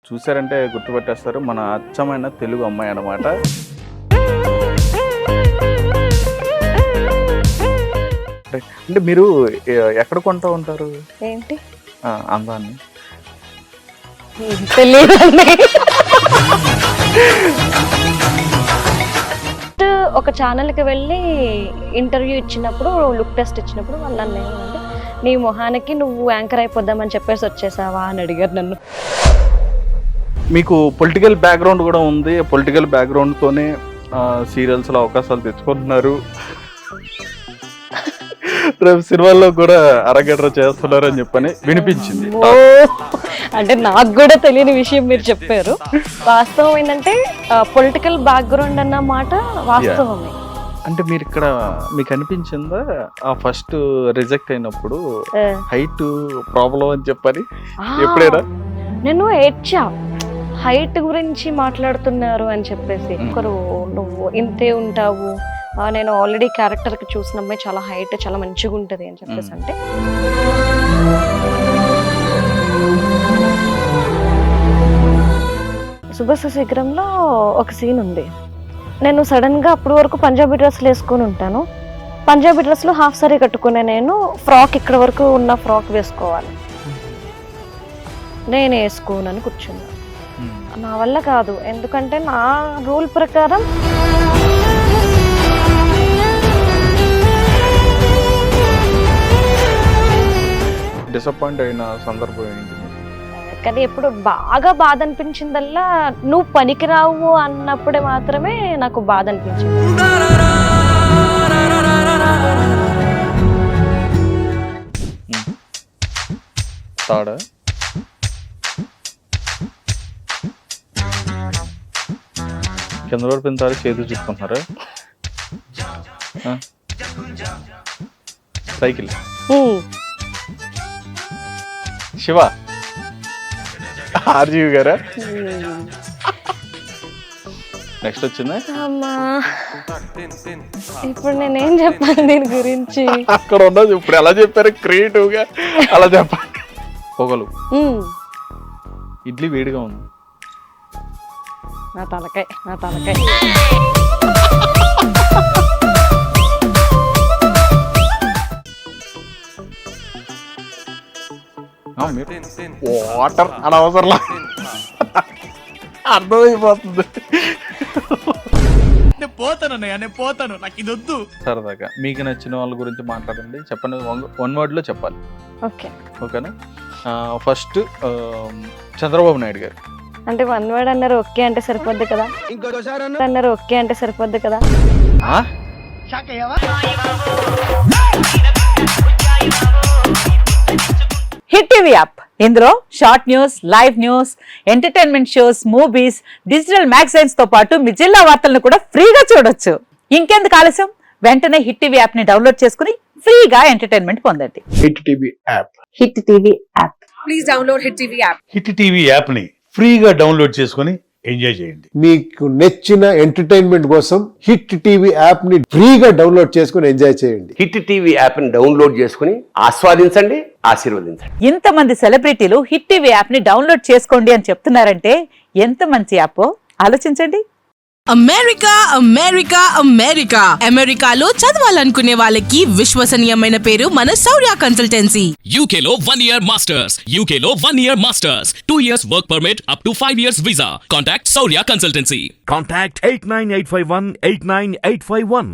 చూసారంటే గుర్తుపెట్టేస్తారు, మన అచ్చమైన తెలుగు అమ్మాయి అన్నమాట. అంటే మీరు ఎక్కడ కొంటా ఉంటారు ఏంటి అందాన్ని? తెలియదండి. ఒక ఛానల్కి వెళ్ళి ఇంటర్వ్యూ ఇచ్చినప్పుడు, లుక్ టెస్ట్ ఇచ్చినప్పుడు వాళ్ళు నన్ను ఏమంటే, నీ మొహానికి నువ్వు యాంకర్ అయిపోద్దామని చెప్పేసి వచ్చేసావా అని అడిగారు నన్ను. మీకు పొలిటికల్ బ్యాక్గ్రౌండ్ కూడా ఉంది, పొలిటికల్ బ్యాక్గ్రౌండ్తోనే సీరియల్స్లో అవకాశాలు తెచ్చుకుంటున్నారు, రేపు సినిమాల్లో కూడా అరగడ్ర చేస్తున్నారు అని చెప్పని వినిపించింది. అంటే నాకు కూడా తెలియని విషయం మీరు చెప్పారు. వాస్తవం ఏంటంటే పొలిటికల్ బ్యాక్గ్రౌండ్ అన్న మాట వాస్తవమే. అంటే మీరు ఇక్కడ మీకు అనిపించిందా ఆ ఫస్ట్ రిజెక్ట్ అయినప్పుడు హైట్ ప్రాబ్లం అని చెప్పని? ఎప్పుడైనా నేను ఏడ్చా, హైట్ గురించి మాట్లాడుతున్నారు అని చెప్పేసి. ఒకరు నువ్వు ఇంతే ఉంటావు, నేను ఆల్రెడీ క్యారెక్టర్కి చూసిన అమ్మాయి చాలా హైట్ చాలా మంచిగా ఉంటుంది అని చెప్పేసి అంటే, శుభశీఘ్రంలో ఒక సీన్ ఉంది. నేను సడన్గా అప్పటి వరకు పంజాబీ డ్రెస్లు వేసుకొని ఉంటాను. పంజాబీ డ్రెస్లో హాఫ్ సారీ కట్టుకునే నేను ఫ్రాక్ ఇక్కడ వరకు ఉన్న ఫ్రాక్ వేసుకోవాలి, నేను వేసుకోనని కూర్చున్నాను. నా వల్ల కాదు, ఎందుకంటే నా రూల్ ప్రకారం డిసప్పాయింట్ అయిన సందర్భం ఏంటి? కానీ ఎప్పుడు బాగా బాధ అనిపించిందల్లా నువ్వు పనికిరావు అన్నప్పుడే మాత్రమే నాకు బాధ అనిపించింది. కింద వరకు పెంచాలి, చేతులు చూసుకుంటున్నారా? సైకిల్ శివ ఆర్జీవి గారా? నెక్స్ట్ వచ్చిందా? ఇప్పుడు నేనేం చెప్పాను దీని గురించి? అక్కడ ఉన్నది ఇప్పుడు ఎలా చెప్పారు క్రియేటివ్ గా, అలా చెప్పండి. పొగలు. ఇడ్లీ వేడిగా ఉంది. నా తలకాయ, నా తలకాయ. వాటర్ అనవసరంలా అర్థమైపోతుంది. నేను పోతాను, నాకు ఇది వద్దు. సరదాగా మీకు నచ్చిన వాళ్ళ గురించి మాట్లాడండి, చెప్పండి. 1 word లో చెప్పాలి. ఓకేనా? ఫస్ట్ చంద్రబాబు నాయుడు గారు. అంటే 1 word అన్నారు, ఓకే అంటే సరిపోద్ది కదా? అన్నారు ఓకే అంటే సరిపోద్ది కదా? హిట్ టీవీ యాప్, ఇందులో short news, live news, entertainment shows, movies, digital magazines తో పాటు మీ జిల్లా వార్తలను కూడా ఫ్రీగా చూడొచ్చు. ఇంకెందుకు ఆలస్యం, వెంటనే హిట్ టీవీ యాప్ ని డౌన్లోడ్ చేసుకుని ఫ్రీగా ఎంటర్టైన్మెంట్ పొందండి. Hit TV app. Hit TV app. Please download hit TV app. Hit TV app ని ఫ్రీగా డౌన్లోడ్ చేసుకుని ఎంజాయ్ చేయండి. మీకు నచ్చిన ఎంటర్టైన్మెంట్ కోసం హిట్ టీవీ యాప్ ని ఫ్రీగా డౌన్లోడ్ చేసుకుని ఎంజాయ్ చేయండి. హిట్ టీవీ యాప్ ని డౌన్లోడ్ చేసుకుని ఆస్వాదించండి, ఆశీర్వదించండి. ఇంతమంది సెలబ్రిటీలు హిట్ టీవీ యాప్ ని డౌన్లోడ్ చేసుకోండి అని చెప్తున్నారంటే ఎంత మంచి యాప్ ఆలోచించండి. అమెరికా అమెరికా అమెరికా అమెరికాలో చదవాలనుకునే వాళ్ళకి విశ్వసనీయమైన పేరు మన శౌర్య కన్సల్టెన్సీ. UK లో 1 year masters, UK లో 1 year masters, 2 years work permit up to 5 years visa. Contact Saurya Consultancy. Contact 89851 89851.